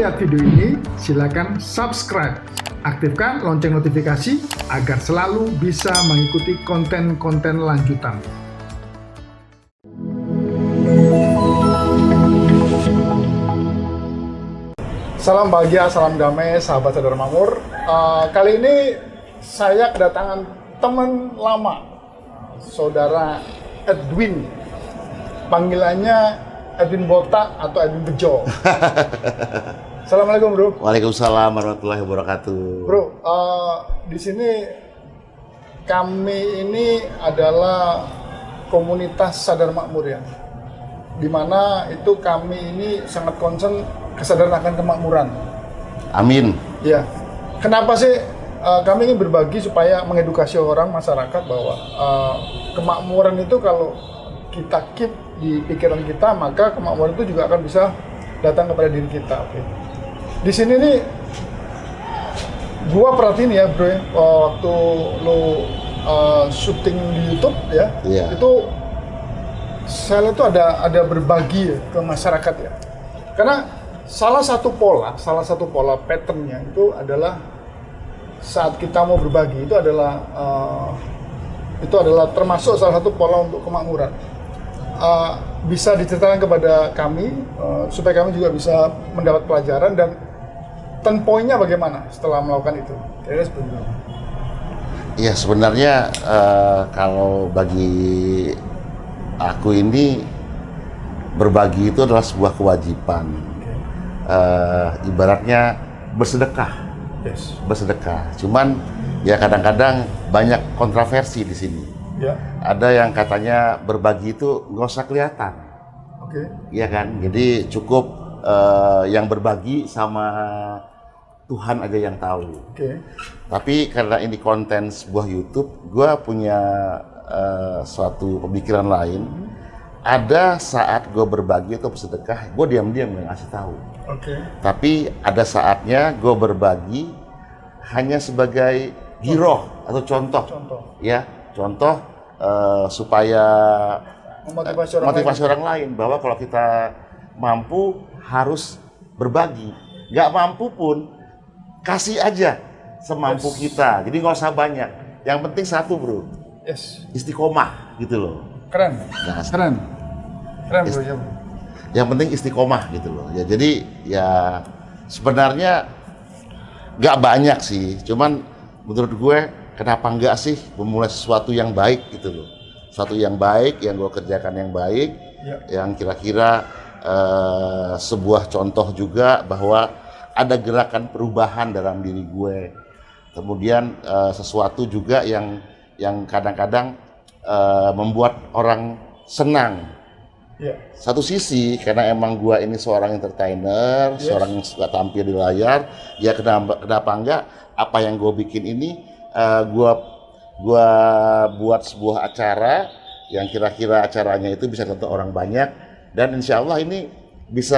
lihat video ini, silakan subscribe. Aktifkan lonceng notifikasi agar selalu bisa mengikuti konten-konten lanjutan. Salam bahagia, salam damai, sahabat Sadar Makmur. Kali ini saya kedatangan teman lama, saudara Edwin. Panggilannya Edwin Botak atau Edwin Bejo. Assalamualaikum bro. Waalaikumsalam warahmatullahi wabarakatuh. Bro, di sini kami ini adalah komunitas Sadar Makmur ya. Dimana itu kami ini sangat concern kesadaran akan kemakmuran. Amin. Ya, kenapa sih kami ingin berbagi supaya mengedukasi orang masyarakat bahwa kemakmuran itu kalau kita keep di pikiran kita, maka kemakmuran itu juga akan bisa datang kepada diri kita. Oke. Di sini nih, gua perhatiin ya bro, waktu lo syuting di YouTube ya, itu saya lihat tuh ada berbagi ya, ke masyarakat ya. Karena salah satu pola patternnya itu adalah saat kita mau berbagi itu adalah termasuk salah satu pola untuk kemakmuran. Bisa diceritakan kepada kami supaya kami juga bisa mendapat pelajaran dan turn point-nya bagaimana setelah melakukan itu. Kira-kira seperti itu. Iya, sebenarnya kalau bagi aku ini berbagi itu adalah sebuah kewajiban. Ibaratnya bersedekah. Yes. Bersedekah. Cuman ya kadang-kadang banyak kontroversi di sini. Ya. Ada yang katanya berbagi itu nggak usah kelihatan. Oke. Iya kan? Jadi cukup yang berbagi sama Tuhan aja yang tahu. Oke. Tapi karena ini konten sebuah YouTube, gue punya suatu pemikiran lain. Ada saat gue berbagi atau bersedekah, gue diam-diam nggak ngasih tahu. Oke. Tapi ada saatnya gue berbagi hanya sebagai giroh atau contoh. Ya, contoh supaya motivasi orang lain bahwa kalau kita mampu harus berbagi. Nggak mampu pun kasih aja semampu kita. Jadi nggak usah banyak. Yang penting satu bro, istiqomah gitu loh. Keren. Nah, Keren bro ya. Yang penting istiqomah gitu loh. Ya jadi ya sebenarnya nggak banyak sih. Cuman menurut gue kenapa nggak sih memulai sesuatu yang baik gitu loh. Sesuatu yang baik yang gue kerjakan yang baik, yang kira-kira sebuah contoh juga bahwa ada gerakan perubahan dalam diri gue. Kemudian sesuatu juga yang kadang-kadang membuat orang senang. Satu sisi karena emang gua ini seorang entertainer, seorang yang suka tampil di layar, ya kenapa enggak apa yang gua bikin ini gua buat sebuah acara yang kira-kira acaranya itu bisa ditonton orang banyak dan insya Allah ini bisa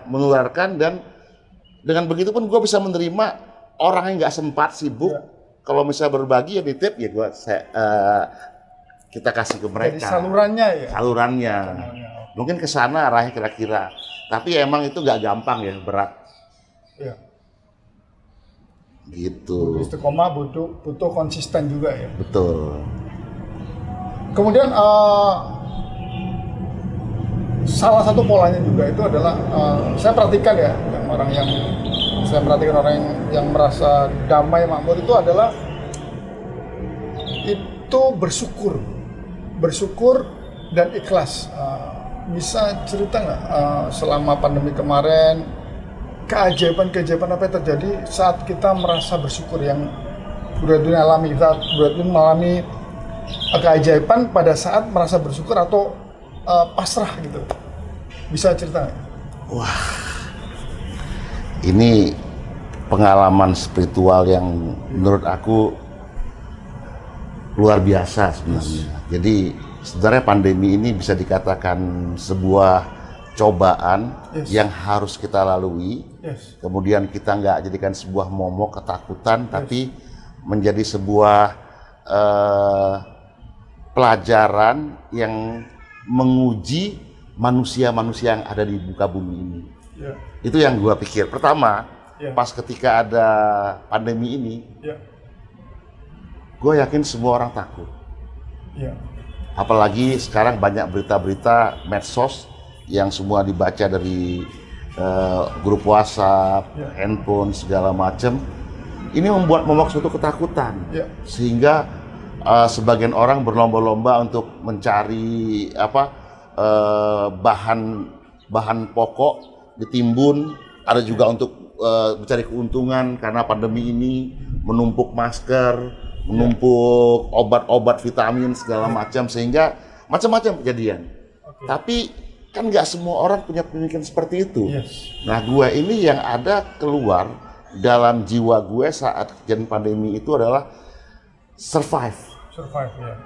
menularkan dan dengan begitu pun gua bisa menerima orang yang nggak sempat sibuk kalau misalnya berbagi ya nitip ya kita kasih ke mereka. Jadi salurannya ya? Salurannya. Mungkin ke sana arahnya kira-kira. Tapi emang itu nggak gampang ya, berat. Iya. Gitu. Istiqomah butuh konsisten juga ya? Betul. Kemudian salah satu polanya juga itu adalah saya perhatikan ya, orang yang merasa damai makmur itu adalah itu bersyukur dan ikhlas. Bisa cerita nggak selama pandemi kemarin keajaiban apa yang terjadi saat kita merasa bersyukur yang Buradun alami, saat Buradun mengalami keajaiban pada saat merasa bersyukur atau pasrah gitu, bisa cerita nggak? Wah, ini pengalaman spiritual yang menurut aku luar biasa sebenarnya. Jadi sebenarnya pandemi ini bisa dikatakan sebuah cobaan yang harus kita lalui. Kemudian kita nggak jadikan sebuah momok ketakutan, tapi menjadi sebuah pelajaran yang menguji manusia-manusia yang ada di muka bumi ini. Ya. Itu yang gue pikir. Pertama, Ya. pas ketika ada pandemi ini, Ya. gue yakin semua orang takut. Ya. Apalagi sekarang banyak berita-berita medsos yang semua dibaca dari grup WhatsApp, Ya. handphone, segala macam. Ini membuat suatu ketakutan. Ya. Sehingga sebagian orang berlomba-lomba untuk mencari bahan pokok ditimbun, ada juga untuk mencari keuntungan karena pandemi ini, menumpuk masker, menumpuk obat-obat vitamin segala macam, sehingga macam-macam kejadian. Tapi kan nggak semua orang punya pemikiran seperti itu. Yes. Nah, gue ini yang ada keluar dalam jiwa gue saat kejadian pandemi itu adalah survive. Survive, ya.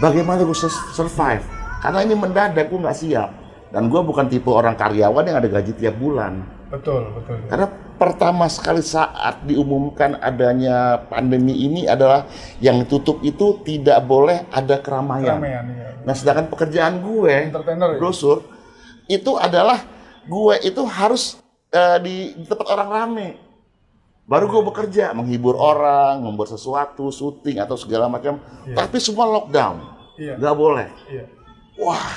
Bagaimana gue survive? Karena ini mendadak, gue nggak siap. Dan gue bukan tipe orang karyawan yang ada gaji tiap bulan. Betul. Karena pertama sekali saat diumumkan adanya pandemi ini adalah yang tutup itu tidak boleh ada keramaian. Keramaian, ya. Nah, sedangkan pekerjaan gue, Entertainer, ya? brosur, itu adalah gue itu harus di tempat orang rame. Baru gue bekerja, menghibur orang, membuat sesuatu, syuting atau segala macam. Iya. Tapi semua lockdown, Iya. nggak boleh. Iya. Wah,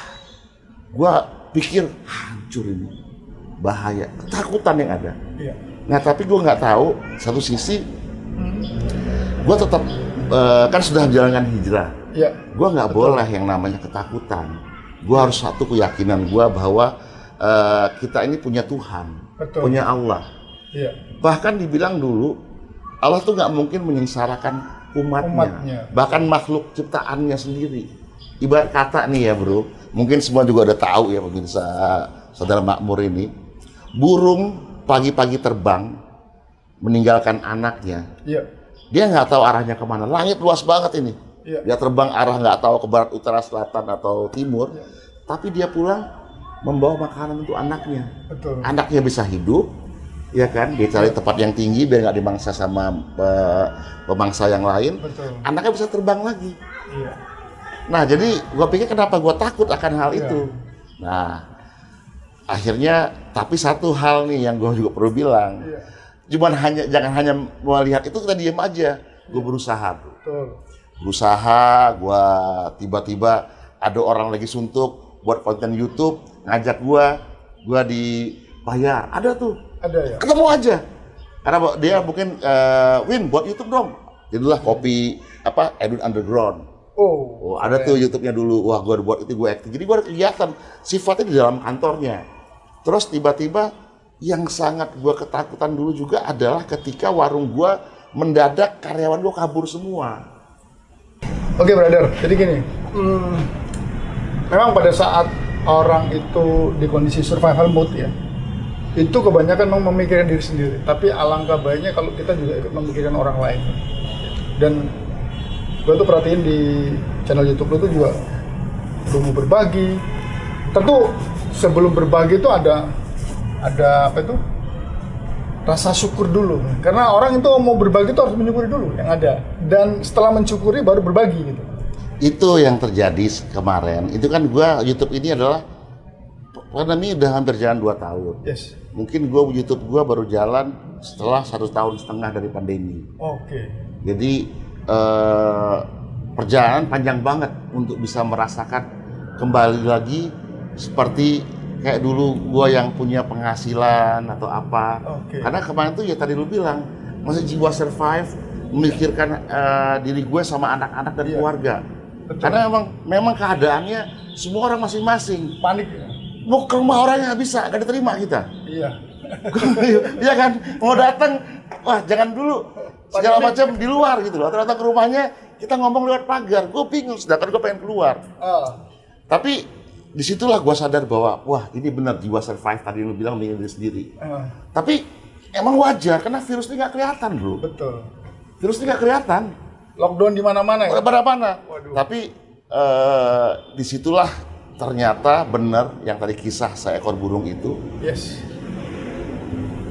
gue pikir hancur ini, bahaya, ketakutan yang ada. Iya. Nah, tapi gue nggak tahu, satu sisi, gue tetap kan sudah menjalankan hijrah. Iya. Gue nggak boleh yang namanya ketakutan. Gue harus satu keyakinan gue bahwa kita ini punya Tuhan, Betul. punya Allah. Iya. Bahkan dibilang dulu, Allah tuh nggak mungkin menyengsarakan umatnya, bahkan makhluk ciptaannya sendiri. Ibarat kata nih ya bro, mungkin semua juga udah tahu ya pemirsa saudara makmur ini, burung pagi-pagi terbang meninggalkan anaknya. Iya. Dia nggak tahu arahnya kemana, langit luas banget ini. Iya. Dia terbang arah nggak tahu ke barat, utara, selatan atau timur, tapi dia pulang membawa makanan untuk anaknya. Betul. Anaknya bisa hidup, ya kan? Dia cari tempat yang tinggi biar nggak dimangsa sama pemangsa yang lain. Betul. Anaknya bisa terbang lagi. Iya. Nah, jadi gua pikir kenapa gua takut akan hal Iya. itu. Nah, akhirnya tapi satu hal nih yang gua juga perlu bilang. Iya. Jangan hanya melihat itu kita diem aja. Gua berusaha, bro. Betul. Berusaha, gua tiba-tiba ada orang lagi suntuk buat konten YouTube, ngajak gua dibayar. Ada tuh. Ada ya. Ketemu aja. Karena dia mungkin Win buat YouTube dong. Jadilah kopi Edun Underground. Oh, ada tuh YouTube-nya dulu. Wah, gue buat itu, gue acting. Jadi gue ada kegiatan sifatnya di dalam kantornya. Terus tiba-tiba yang sangat gue ketakutan dulu juga adalah ketika warung gue mendadak karyawan gue kabur semua. Oke, brother. Jadi gini, memang pada saat orang itu di kondisi survival mode ya, itu kebanyakan memang memikirkan diri sendiri. Tapi alangkah baiknya kalau kita juga ikut memikirkan orang lain. Dan gue tuh perhatiin di channel YouTube lu tuh juga lu mau berbagi. Tentu sebelum berbagi itu ada apa itu? Rasa syukur dulu. Karena orang itu mau berbagi itu harus mensyukuri dulu yang ada. Dan setelah mensyukuri baru berbagi gitu. Itu yang terjadi kemarin. Itu kan YouTube ini adalah pandemi udah hampir jalan 2 tahun. Yes. Mungkin YouTube baru jalan setelah 1,5 tahun dari pandemi. Oke. Jadi perjalanan panjang banget untuk bisa merasakan kembali lagi seperti kayak dulu gua yang punya penghasilan atau apa. Oke. Karena kemarin tuh ya tadi lu bilang masih jiwa survive, memikirkan diri gue sama anak-anak dan keluarga. Betul. Karena memang keadaannya semua orang masing-masing. Panik ya? Mau ke rumah orang nggak bisa, nggak diterima kita. Iya. Iya kan, mau datang, wah jangan dulu segala macam di luar gitu loh. Ternyata ke rumahnya kita ngomong lewat pagar, gue bingung, sedangkan gue pengen keluar. Tapi disitulah gue sadar bahwa wah ini benar jiwa survive tadi lu bilang dengan diri sendiri. Tapi emang wajar karena virus ini nggak kelihatan bro. Betul. Virus ini nggak kelihatan. Lockdown di mana-mana ya? Mana-mana. Waduh. Tapi disitulah ternyata benar yang tadi kisah seekor burung itu. Yes.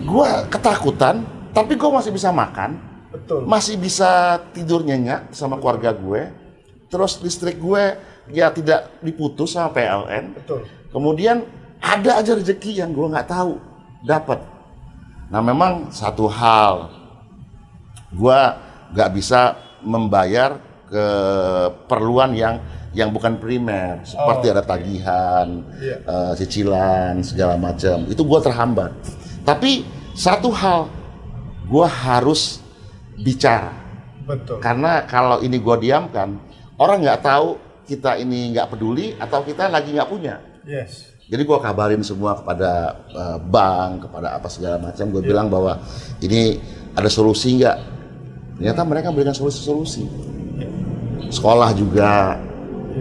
Gue ketakutan, tapi gue masih bisa makan. Betul. Masih bisa tidur nyenyak sama keluarga gue. Terus listrik gue ya tidak diputus sama PLN. Betul. Kemudian ada aja rezeki yang gue nggak tahu. dapat. Nah memang satu hal, gua nggak bisa membayar keperluan yang bukan primer, seperti ada tagihan, cicilan segala macam. Itu gua terhambat. Tapi satu hal, gua harus bicara. Betul. Karena kalau ini gua diamkan, orang nggak tahu kita ini nggak peduli atau kita lagi nggak punya. Yes. Jadi gue kabarin semua kepada bank, kepada apa segala macam. Gue bilang bahwa ini ada solusi nggak? Ternyata mereka berikan solusi-solusi. Sekolah juga.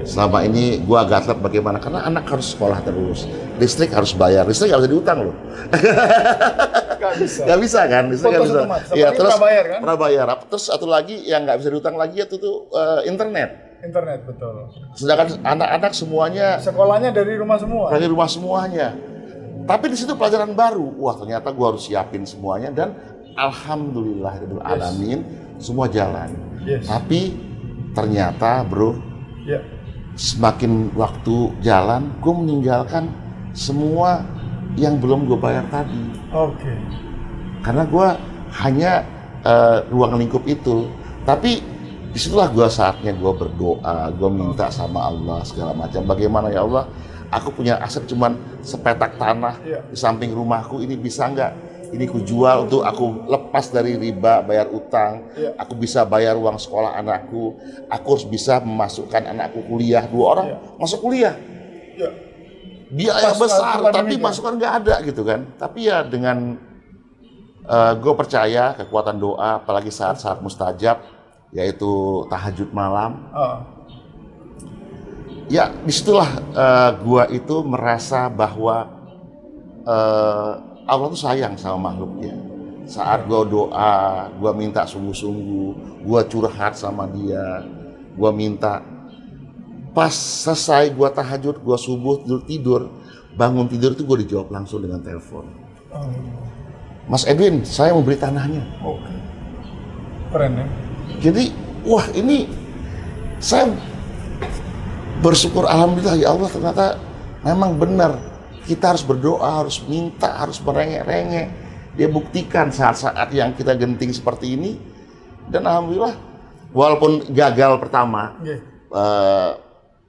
Selama ini gue agak telat bagaimana? Karena anak harus sekolah terus. Listrik harus bayar. Listrik nggak bisa diutang loh. Nggak bisa kan? Listrik nggak bisa. Ya, terus prabayar kan? Prabayar. Terus satu lagi yang nggak bisa diutang lagi itu tuh internet. Internet, betul. Sedangkan anak-anak semuanya sekolahnya dari rumah semua. Dari rumah semuanya. Tapi di situ pelajaran baru. Wah, ternyata gua harus siapin semuanya dan alhamdulillah alamin semua jalan. Tapi ternyata, bro, semakin waktu jalan, gue meninggalkan semua yang belum gue bayar tadi. Oke. Karena gue hanya ruang lingkup itu. Tapi disitulah gue saatnya gue berdoa, gue minta sama Allah segala macam. Bagaimana ya Allah, aku punya aset cuman sepetak tanah di samping rumahku, ini bisa nggak? Ini ku jual untuk aku lepas dari riba, bayar utang. Aku bisa bayar uang sekolah anakku. Aku harus bisa memasukkan anakku kuliah. 2 orang masuk kuliah. Biaya besar, tapi masukan nggak ada gitu kan. Tapi ya dengan gue percaya kekuatan doa, apalagi saat-saat mustajab, yaitu tahajud malam. Ya disitulah gua itu merasa bahwa Allah tuh sayang sama makhluknya. Saat gua doa, gua minta sungguh-sungguh, gua curhat sama dia, gua minta. Pas selesai gua tahajud, gua subuh tidur, bangun tidur itu gua dijawab langsung dengan telepon. Mas Edwin, saya mau beli tanahnya. Oke. Keren ya. Jadi, wah ini saya bersyukur alhamdulillah ya Allah, ternyata memang benar. Kita harus berdoa, harus minta, harus merengek-rengek. Dia buktikan saat-saat yang kita genting seperti ini. Dan alhamdulillah, walaupun gagal pertama,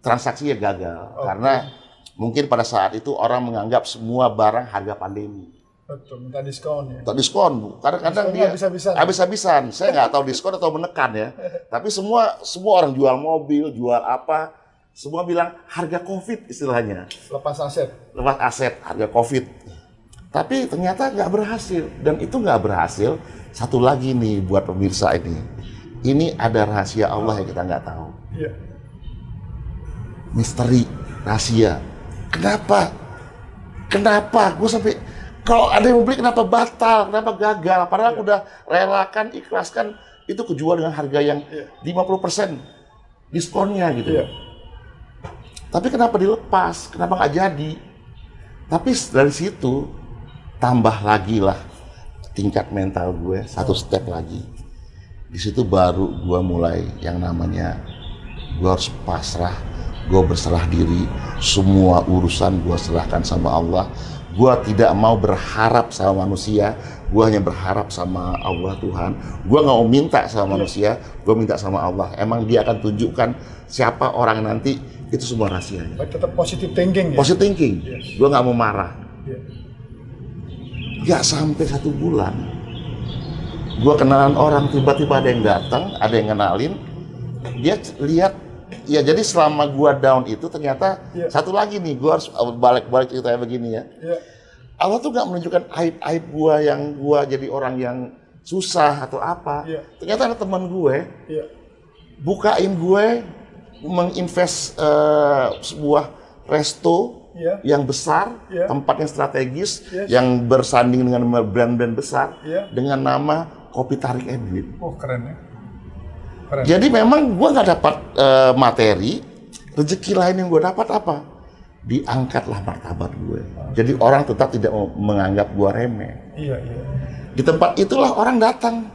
transaksinya gagal. Karena mungkin pada saat itu orang menganggap semua barang harga pandemi. Betul, minta diskon ya. Minta diskon, kadang-kadang dia habis-habisan. Saya nggak tahu diskon atau menekan ya. Tapi semua orang jual mobil, jual apa, semua bilang harga COVID istilahnya. Lepas aset, harga COVID. Tapi ternyata nggak berhasil. Dan itu nggak berhasil, satu lagi nih buat pemirsa ini. Ini ada rahasia Allah yang kita nggak tahu. Misteri, rahasia. Kenapa? Gue sampai... Kalau ada yang mau beli, kenapa batal, kenapa gagal? Padahal aku udah relakan, ikhlaskan, itu kejual dengan harga yang 50% diskonnya gitu. Tapi kenapa dilepas, kenapa nggak jadi? Tapi dari situ, tambah lagi lah tingkat mental gue, satu step lagi. Di situ baru gue mulai yang namanya, gue harus pasrah, gue berserah diri, semua urusan gue serahkan sama Allah. Gue tidak mau berharap sama manusia, gue hanya berharap sama Allah Tuhan. Gue nggak mau minta sama manusia, gue minta sama Allah. Emang dia akan tunjukkan siapa orang nanti, itu semua rahasianya. Tetap positive thinking ya? Positive thinking, gue nggak mau marah. Gak sampai 1 bulan, gue kenalan orang, tiba-tiba ada yang datang, ada yang kenalin, dia lihat. Ya jadi selama gua down itu ternyata satu lagi nih, gua harus balik ceritanya begini ya. Allah tuh gak menunjukkan aib-aib gua yang gua jadi orang yang susah atau apa. Ternyata ada teman gue bukain gue menginvest sebuah resto yang besar, tempat yang strategis, yang bersanding dengan brand-brand besar dengan nama Kopi Tarik Edwin. Oh keren ya. Jadi memang gue nggak dapat materi, rezeki lain yang gue dapat apa? Diangkatlah martabat gue. Jadi orang tetap tidak menganggap gue remeh. Di tempat itulah orang datang,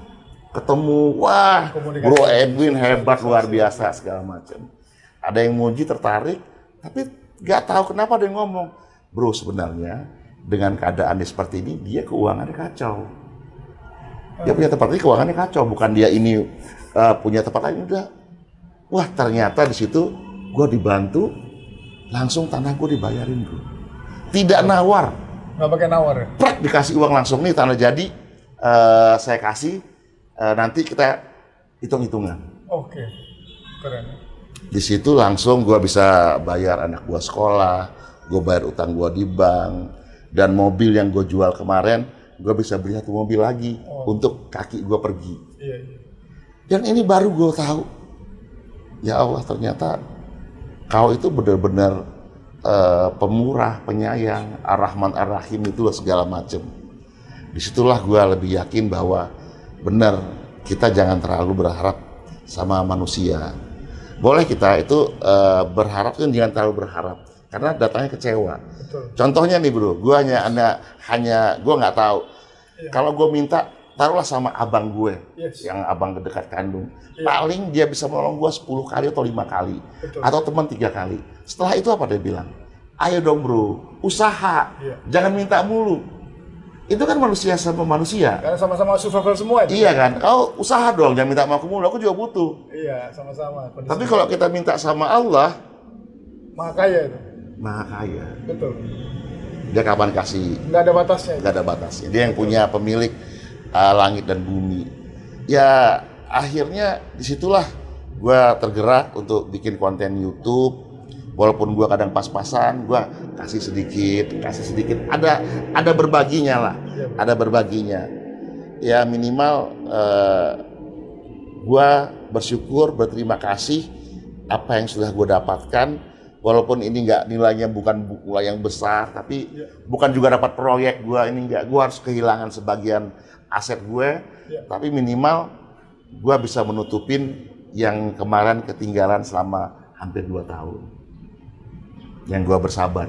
ketemu, wah, Bro Edwin hebat, luar biasa segala macam. Ada yang muji, tertarik, tapi nggak tahu kenapa ada yang ngomong, bro sebenarnya dengan keadaan dia seperti ini, dia keuangannya kacau. Dia punya tempat ini keuangannya kacau, bukan dia ini punya tempat lain, udah. Wah, ternyata di situ gue dibantu, langsung tanah gue dibayarin, bro. Tidak nawar. Nggak pakai nawar ya? Prak, dikasih uang langsung, nih tanah jadi, saya kasih, nanti kita hitung-hitungan. Oke, keren. Di situ langsung gue bisa bayar anak gue sekolah, gue bayar utang gue di bank, dan mobil yang gue jual kemarin, gue bisa beli satu mobil lagi untuk kaki gue pergi. Iya, iya. Dan ini baru gue tahu, ya Allah, ternyata kau itu benar-benar pemurah, penyayang, Ar-Rahman Ar-Rahim, itulah segala macam. Disitulah gue lebih yakin bahwa benar kita jangan terlalu berharap sama manusia. Boleh kita itu berharap, kan jangan terlalu berharap karena datangnya kecewa. Betul. Contohnya nih bro, gue hanya gue nggak tahu. Iya. Kalau gue minta, taruhlah sama abang gue, Yes. yang abang dekat kandung. Iya. Paling dia bisa menolong gue 10 kali atau 5 kali. Betul. Atau teman 3 kali. Setelah itu apa dia bilang? Ayo dong bro, usaha, Iya. jangan minta mulu. Itu kan manusia sama manusia. Karena sama-sama survival semua itu. Iya kan, kau usaha dong, jangan minta sama aku mulu, aku juga butuh. Iya, sama-sama. Kondisi Tapi kalau kita minta sama Allah, maha kaya itu. maha kaya. Betul. Dia kapan kasih, Nggak ada batasnya. nggak ada batasnya. Dia yang punya pemilik langit dan bumi. Ya akhirnya disitulah gue tergerak untuk bikin konten YouTube. Walaupun gue kadang pas-pasan, gue kasih sedikit. Ada berbaginya lah, ada berbaginya. Ya minimal gue bersyukur, berterima kasih apa yang sudah gue dapatkan. Walaupun ini nilainya bukan nilai yang besar, tapi bukan juga dapat proyek gue ini gue harus kehilangan sebagian aset gue. Tapi minimal gue bisa menutupin yang kemarin ketinggalan selama hampir 2 tahun. Yang gue bersabar.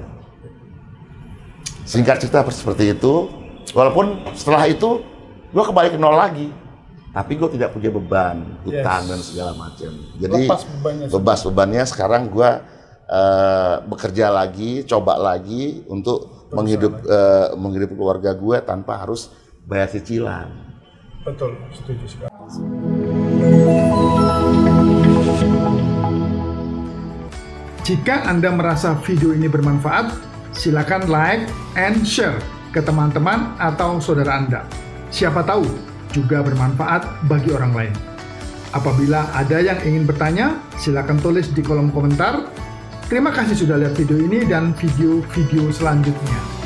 Singkat cerita seperti itu. Walaupun setelah itu gue kembali ke nol lagi, tapi gue tidak punya beban hutang dan segala macam. Jadi lepas bebannya sekarang gue bekerja lagi, coba lagi untuk menghidupi keluarga gue tanpa harus bayar cicilan. Betul, setuju sekali. Jika Anda merasa video ini bermanfaat, silakan like and share ke teman-teman atau saudara Anda. Siapa tahu juga bermanfaat bagi orang lain. Apabila ada yang ingin bertanya, silakan tulis di kolom komentar. Terima kasih sudah lihat video ini dan video-video selanjutnya.